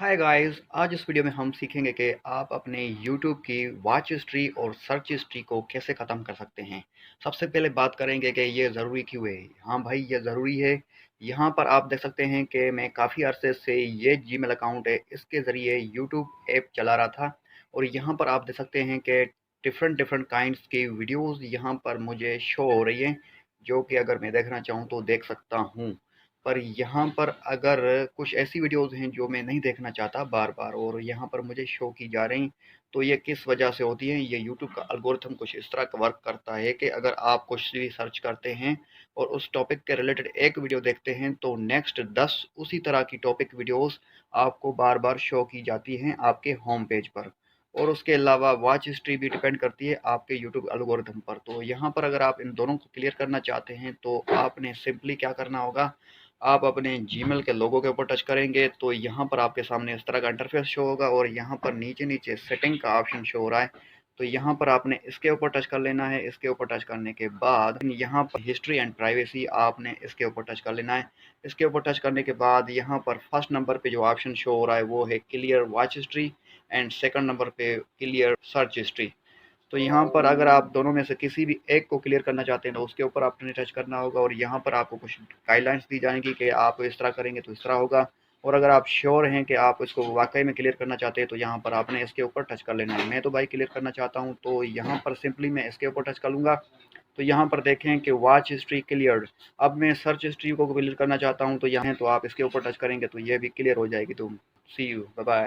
Hi guys, आज इस video में हम सीखेंगे कि आप अपने YouTube की वॉच हिस्ट्री और सर्च हिस्ट्री को कैसे ख़त्म कर सकते हैं। सबसे पहले बात करेंगे कि ये ज़रूरी क्यों है। हाँ भाई, ये ज़रूरी है। यहाँ पर आप देख सकते हैं कि मैं काफ़ी अरसे से ये जीमेल अकाउंट है, इसके ज़रिए YouTube ऐप चला रहा था और यहाँ पर आप देख सकते हैं कि डिफरेंट डिफरेंट काइंड्स की वीडियोज़ यहाँ पर मुझे शो हो रही हैं, जो कि अगर मैं देखना चाहूँ तो देख सकता हूँ। पर यहाँ पर अगर कुछ ऐसी वीडियोज़ हैं जो मैं नहीं देखना चाहता बार-बार और यहाँ पर मुझे शो की जा रही, तो ये किस वजह से होती है। ये यूट्यूब का एल्गोरिथम कुछ इस तरह का वर्क करता है कि अगर आप कुछ भी सर्च करते हैं और उस टॉपिक के रिलेटेड एक वीडियो देखते हैं, तो नेक्स्ट 10 उसी तरह की टॉपिक वीडियोज़ आपको बार-बार शो की जाती हैं आपके होम पेज पर। और उसके अलावा वॉच हिस्ट्री भी डिपेंड करती है आपके यूट्यूब एल्गोरिथम पर। तो यहाँ पर अगर आप इन दोनों को क्लियर करना चाहते हैं, तो आपने सिंपली क्या करना होगा, आप अपने जीमेल के लोगो के ऊपर टच करेंगे तो यहाँ पर आपके सामने इस तरह का इंटरफेस शो होगा और यहाँ पर नीचे नीचे सेटिंग का ऑप्शन शो हो रहा है। तो यहाँ पर आपने इसके ऊपर टच कर लेना है। इसके ऊपर टच करने के बाद यहाँ पर हिस्ट्री एंड प्राइवेसी आपने इसके ऊपर टच कर लेना है। इसके ऊपर टच करने के बाद यहाँ पर फर्स्ट नंबर पे जो ऑप्शन शो हो रहा है वो है clear watch history and second number पे क्लियर सर्च हिस्ट्री। तो यहाँ पर अगर आप दोनों में से किसी भी एक को क्लियर करना चाहते हैं तो उसके ऊपर आपने टच करना होगा और यहाँ पर आपको कुछ गाइडलाइंस दी जाएंगी कि आप इस तरह करेंगे तो इस तरह होगा। और अगर आप श्योर हैं कि आप इसको वाकई में क्लियर करना चाहते हैं तो यहाँ पर आपने इसके ऊपर टच कर लेना है। मैं तो भाई क्लियर करना चाहता हूँ, तो यहाँ पर सिंपली मैं इसके ऊपर टच कर लूँगा। तो यहाँ पर देखें कि वॉच हिस्ट्री क्लियर्ड। अब मैं सर्च हिस्ट्री को क्लियर करना चाहता हूँ, तो यहाँ तो आप इसके ऊपर टच करेंगे तो ये भी क्लियर हो जाएगी। तो सी यू, बाय बाय।